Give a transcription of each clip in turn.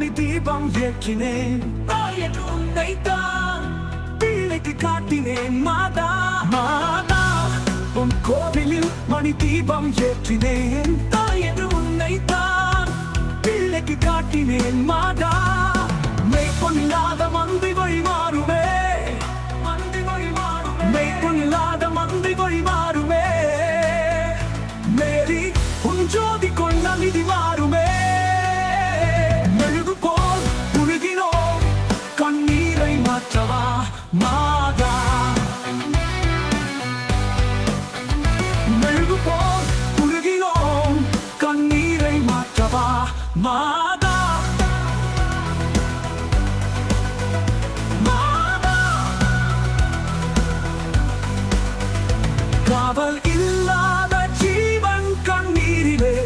மணி தீபம் ஏற்றினேன் தாய் என்று உன்னைத்தான் பிள்ளைக்கு காட்டினேன் மாதா மாதா உன் கோவிலில் மணி தீபம் ஏற்றினேன் தாய் என்று உன்னைத்தான் பிள்ளைக்கு காட்டினேன் மாதா மெய்ப்பொன்னில்லாத மந்தை வழி மாறுமே மெய்ப்பொன்னில்லாத மந்தை வழி மாறுமே மேரி உன் ஜோதி கொண்ட நிதி மாறுமே மெழுகு போல் உருகினோம் கண்ணீரை மாற்றவா மாதா மெழுகு போல் உருகினோம் கண்ணீரை மாற்றவா மாதா காவல் இல்லாத ஜீவன் கண்ணீரிலே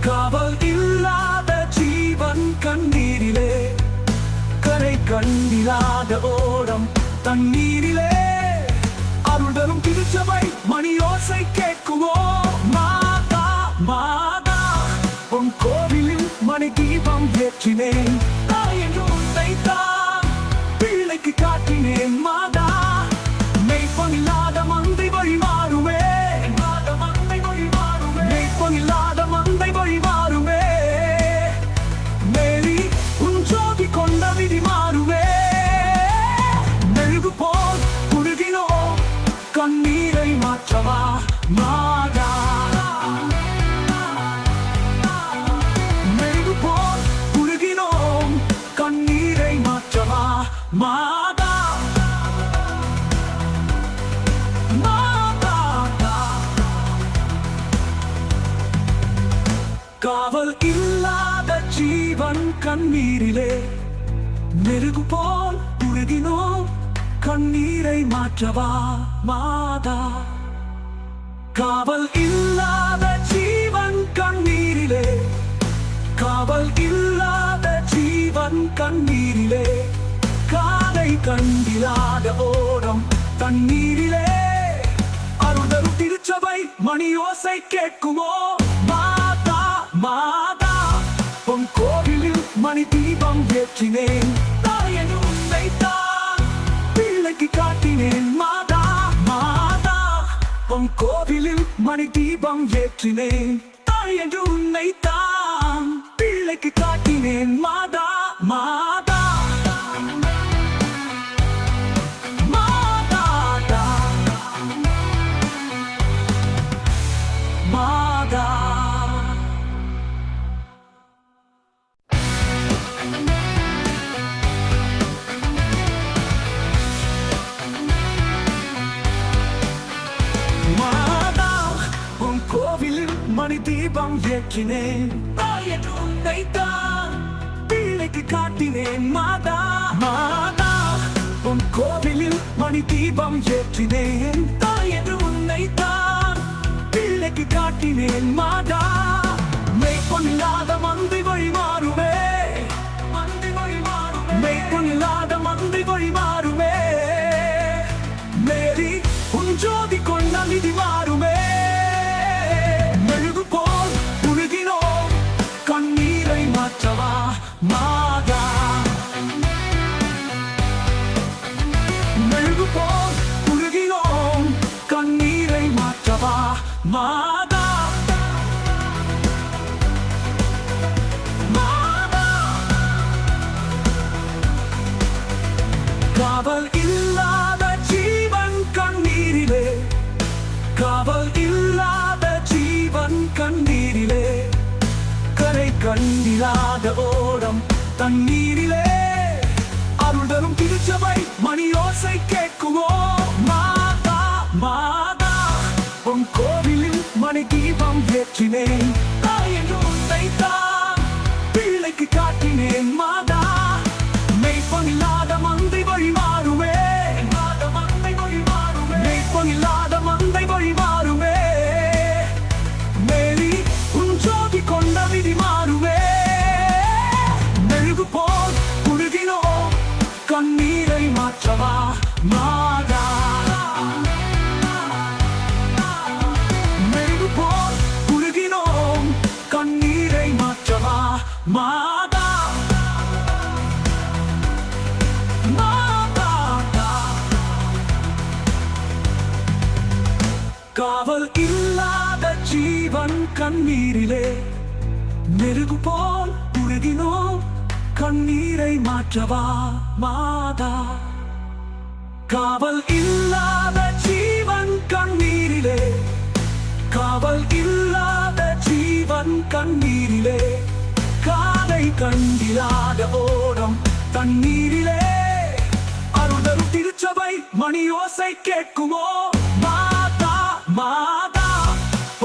காவல் இல்லாத ஜீவன் கண்ணீரிலே கரை கண்டிராத ஓடம் தண்ணீரிலே அருள் தரும் திருச்சபை மணியோசை கேட்குமோ மாதா மாதா உன் கோவிலில் மணி தீபம் ஏற்றினேன் தாய் என்று உன்னைத்தான் பிள்ளைக்கு காட்டினேன் மாதா மெய்ப்பொன்னில்லாத மந்தை வழி மாறுமே மெய்ப்பொன்னில்லாத மந்தை வழி மாறுமே மேரி உன் ஜோதி கொண்ட விதி மாறுமே மெழுகு போல் உருகினோம் கண்ணீரை மாற்றவா மாதா மெழுகு போல் உருகினோம் கண்ணீரை மாற்றவா மாதா காவல் இல்லாத ஜீவன் கண்ணீரிலே மெருகு போல் உருகினோம் கண்ணீரை மாற்றவா மாதா காவல் இல்லாத ஜீவன் கண்ணீரிலே காவல் இல்லாத ஜீவன் கண்ணீரிலே காதை கண்டிராத ஓடம் தண்ணீரிலே அருள் தரும் திருச்சபை மணியோசை கேட்குமோ மாதா மாதா உன் கோவிலில் மணி தீபம் ஏற்றினேன் தாய் என்று உன்னைத்தான் பிள்ளைக்கு காட்டினேன் மாதா மாதா உன் கோவிலில் மணி தீபம் ஏற்றினேன் தாய் என்று உன்னைத்தான் பிள்ளைக்கு காட்டினேன் மாதா மாதா மணி தீபம் ஏற்றினேன் தாய் என்று உன்னைத்தான் பிள்ளைக்கு காட்டினேன் மாதா மாதா உன் கோவிலில் மணி தீபம் ஏற்றினேன் தாய் என்று உன்னைத்தான் பிள்ளைக்கு காட்டினேன் மாதா மெய்ப்பொன்னில்லாத மந்தை வழி மாறுமே மெய்ப்பொன்னில்லாத மந்தை வழி மாறுமே மேரி உன் ஜோதி கொண்ட நிதி மாறுமே மெழுகு போல் உருகினோம் கண்ணீரை மாற்றவா மாதா மெழுகு போல் உருகினோம் கண்ணீரை மாற்றவா மாதா மாதா காவல் இல்லாத ஜீவன் கண்ணீரிலே காவல் இல்லாத ஜீவன் கண்ணீரிலே கரை கண்டிராத ஓடம் தண்ணீரிலே அருள் தரும் திருச்சபை மணியோசை கேட்குமோ மாதா மாதா உன் கோவிலில் மணி தீபம் ஏற்றினேன் தாய் என்று உன்னைத்தான் பிள்ளைக்கு காட்டினேன் மாதா மெய்ப்பொன்னில்லாத மந்தை வழி மாறுமே மெய்ப்பொன்னில்லாத மந்தை வழி மாறுமே மேரி உன் ஜோதி கொண்ட விதி மாறுமே மெழுகு போல் உருகினோம் கண்ணீரை மாற்றவா மாதா மெழுகு போல் உருகினோம் கண்ணீரை மாற்றவா மாதா காவல் இல்லாத ஜீவன் கண்ணீரிலே மெருகு போல் உருகினோம் கண்ணீரை மாற்றவா மாதா. காவல் இல்லாத ஜீவன் கண்ணீரிலே, காவல் இல்லாத ஜீவன் கண்ணீரிலே, காலை கண்டிராத ஓடம் தண்ணீரிலே, அருள்தரும் திருச்சபை மணியோசை கேட்குமோ மாதா மாதா.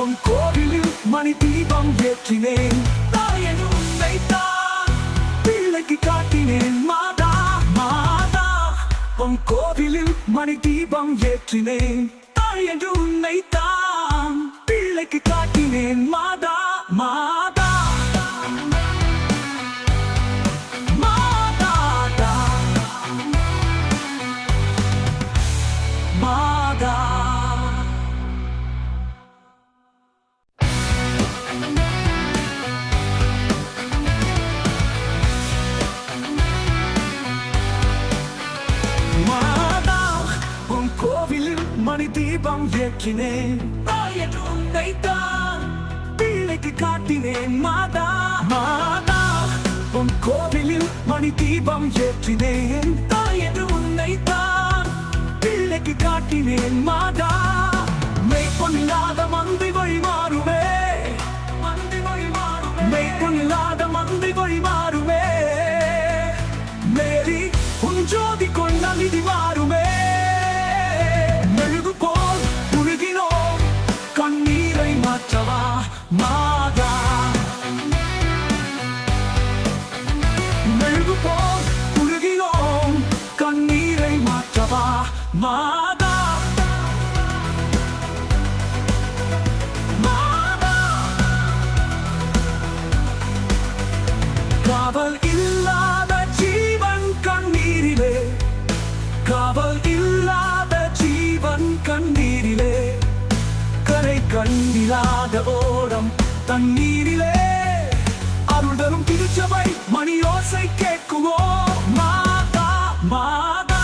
உன் கோவிலில் மணி தீபம் ஏற்றினேன், தாயன் உன்னைத்தான் பிள்ளைக்கு காட்டினேன் மாதா மாதா. உன் கோவிலில் மணி தீபம் ஏற்றினேன், தாயன் உன்னைத்தான் பிள்ளைக்கு காட்டினேன் மாதா மாதா. மணி தீபம் ஏற்றினேன், தாயன் உன்னைத்தான் பிள்ளைக்கு காட்டினேன் மாதா மாதா. உன் கோவிலில் மணி தீபம் ஏற்றினேன், தாயன் உன்னைத்தான் பிள்ளைக்கு காட்டினேன் மாதா. மெய்ப்பொன்னில்லாத மந்தை வழி மாறுமே, மந்தை வழி மாறுமே, மெய்ப்பொன்னில்லாத மந்தை வழி மாறுமே. மேரி உன் ஜோதி கொண்ட நிதி மாறுமே, கண்ணீரை மாற்றவா மாதா. மெழுகு போல் உருகினோம் கண்ணீரை மாற்றவா மாதா மாதா. காவல் இல்லாத ஜீவன் கண்ணீரிலே, காவல் இல்லாத ஜீவன் கண்ணீரிலே, கரை கண்டிராத ஓடம் தண்ணீரிலே, அருள்தரும் திருச்சபை மணியோசை கேட்குமோ மாதா மாதா.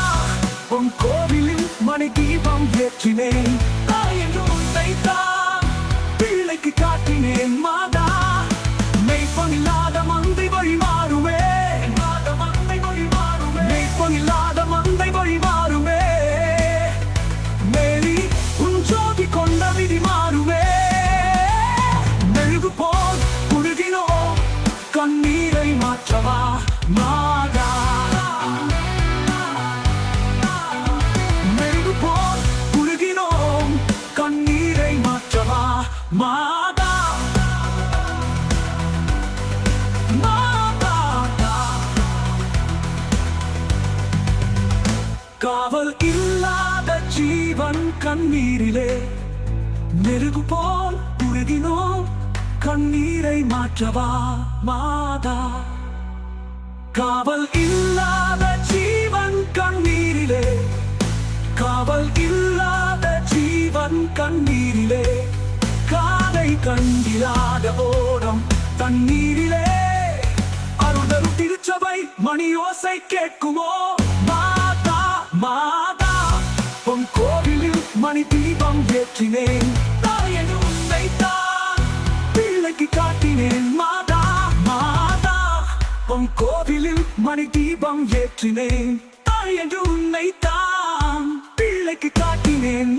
உன் கோவிலில் மணி தீபம் ஏற்றினேன், தாயன் உன்னைத்தான் பிள்ளைக்கு காட்டினேன் மாதா. மெய்ப்பொன்னில்லாத மந்தை வழி மாறுமே, மந்தை வழி மாறுமே, மெய்ப்பொன்னில்லாத மந்தை வழி மாறுமே. மேரி உன் ஜோதி கொண்ட விதி மாறுமே, மெழுகு போல் உருகினோம் கண்ணீரை மாற்றவா மாதா. மெழுகு போல் உருகினோம் கண்ணீரை மாற்றவா மாதா மாதா. காவல் இல்லாத ஜீவன் கண்ணீரிலே மெருகு போல் உருகினோம் கண்ணீரை மாற்றவா மாதா. காவல் இல்லாத ஜீவன் கண்ணீரிலே, காவல் இல்லாத ஜீவன் கண்ணீரிலே, காலை கண்டிராத ஓடம் தண்ணீரிலே, அருள்தரும் திருச்சபை மணியோசை கேட்குமோ மாதா மாதா. உன் கோவிலில் மணி தீபம் ஏற்றினேன், தாயன் உன்னைத்தான் பிள்ளைக்கு காட்டினேன் மாதா மாதா. உன் கோவிலில் மணி தீபம் ஏற்றினேன், தாயன் உன்னைத்தான் பிள்ளைக்கு காட்டினேன்.